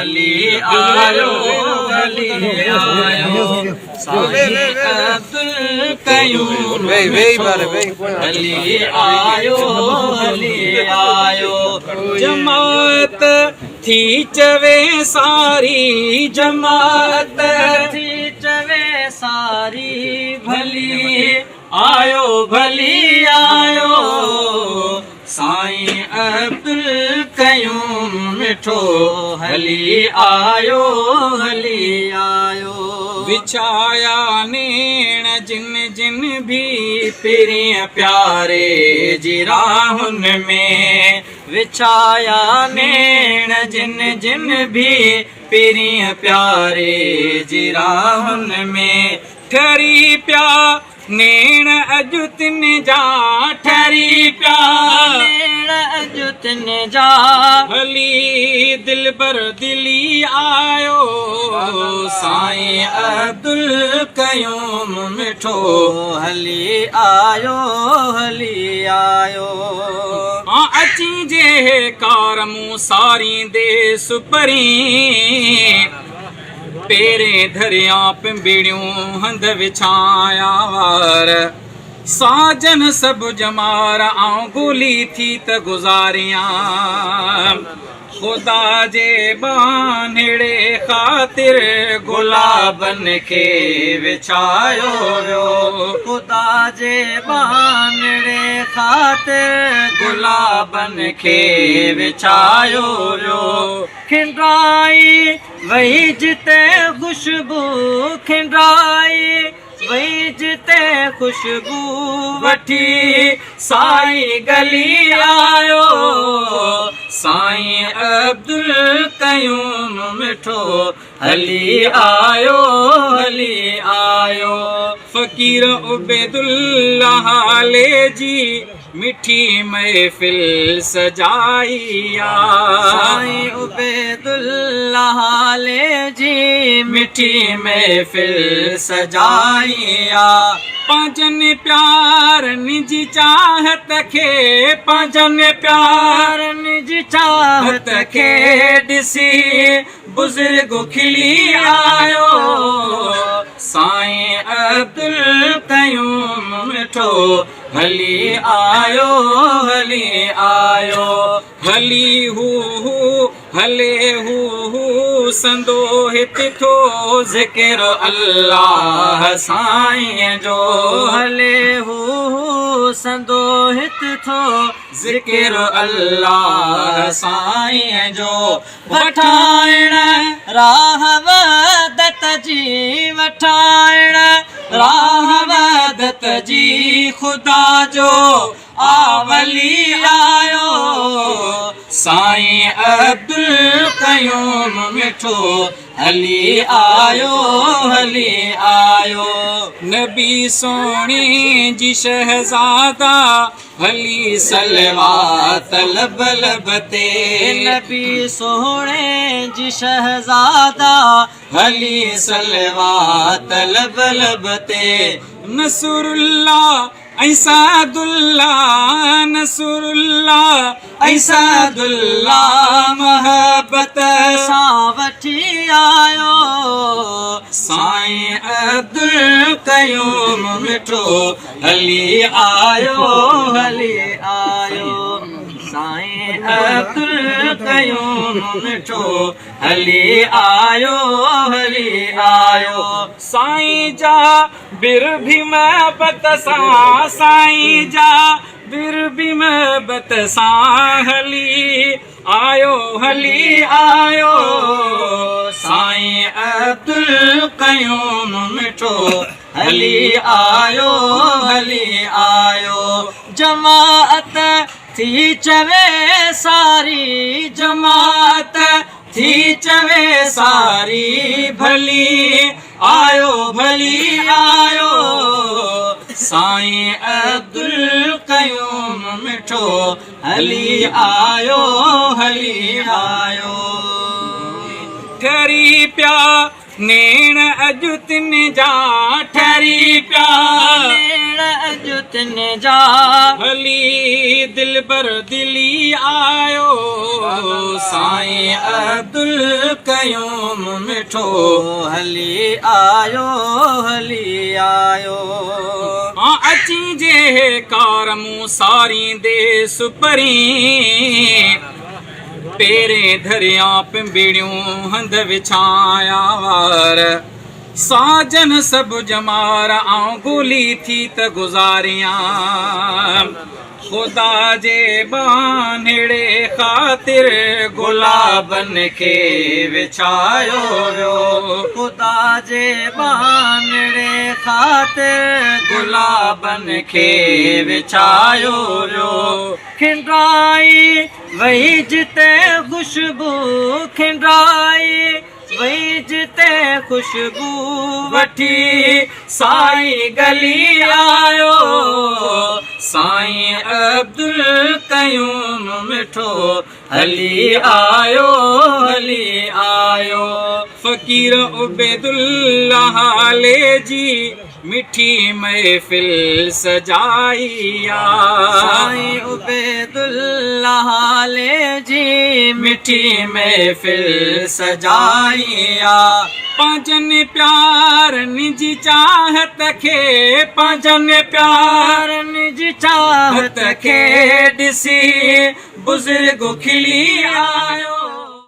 हली आयो हली आयो साईं अब्दुल क़यूम हली आयो हली आयो जमात थी चवे सारी जमात थी चवे सारी भली आयो भली आयो साईं अब्दुल क़यूम मिठो हली आयो हली आयो विछाया नेण जिन जिन भी पिरिय प्यारे जी राहुन में विछाया नेण जिन जिन भी पिरिय प्यारे जी राहुन में ठरी प्या नेण अजु तिन जा ठरी प्या नेण अजु तिन जा हली दिल बर दिली आयो साईं अब्दुल क़यूम मिठो हली आयो हली आयो अची जे कारमू सारी दे सुपरी पेरे धरिया पिंबिड़ियों हंध विछाया वार साजन सब जमार आऊं गोली थी त गुजारिया खुदा जे बानड़े खातिर गुलाबन के विछायो वियो खुदा जे बानड़े खातिर गुलाबन के विछायो वियो खिंडाई वही जिते खुशबू खिंडाई वही जिते खुशबू वठी साईं गली आयो साईं अब्दुल क़यूम मिठो हली आयो हली आयो फ़कीर उबैदुल्लाह ले जी मिठी महफिल सजाइया साईं उबैदुल्लाह ले जी मिठी महफिल सजाइया पंजन प्यार निजी चाहत खे पंजन प्यार निजी चाहत खे ॾिसी बुज़ुर्ग खिली आयो साईं अब्दुल क़यूम मिठो हली आयो हली आयो हली हू हले हू संदो हित थो ज़िक्र अल्लाह साईं जो हले हू संदो हित थो ज़िक्र अल्लाह साईं जो वठाइण राह वदत जी वठाइण राह वदत जी खुदा जो आवली आयो साईं अब्दुल क़यूम मिठो हली आयो हली आयो नबी सोणी जी शहज़ादा हली सलवात लब लब ते नबी सोणे जी शहज़ादा हली सलवात लब लब ते नसरुल्लाह ऐसादुल्लाह नसरुल्लाह ऐसादुल्लाह महबत सां वठी आयो साईं अब्दुल क़यूम मिठो हली आयो हली आयो साईं अब्दुल क़यूम मिठो हली आयो हली आयो साईं जा बिर भी महबत सां साईं जा बिर भी महबत सां हली आयो साईं अब्दुल क़यूम मिठो हली आयो जमात थी चवे सारी जमात थी चवे सारी भली आयो साईं अब्दुल क़यूम मिठो हली आयो ठरी प्या नेण अजु तिन जा ठरी प्या भेण अॼु तिन जा हली दिल बर दिली आयो साईं अब्दुल क़यूम मिठो हली आयो हली आयो अची जे कार मूं सारी दे सुपरी पेरे धरिया पिंबिड़ियूं हंध विछाया वार साजन सब जमार आऊं गोली थी त गुज़ारियां खुदा जे बानड़े ख़ातिर गुलाबन खे विछायो वियो खुदा जे बानड़े ख़ातिर गुलाबन खे विछायो वियो खिंडाई वही जिते खुशबू खिंडाई वही जिते खुशबू वठी साईं गली आयो साईं अब्दुल क़यूम मिठो हली आयो हली आयो फ़कीर उबैदुल्लाह ले जी मिठी महफ़िल सजाइया साईं उबैदुल्लाह ले जी मिठी महफ़िल सजाइया पंजन प्यार निजी चाहत खे पंजन प्यार निजी चाहत खे ॾिसी बुज़ुर्ग खिली आयो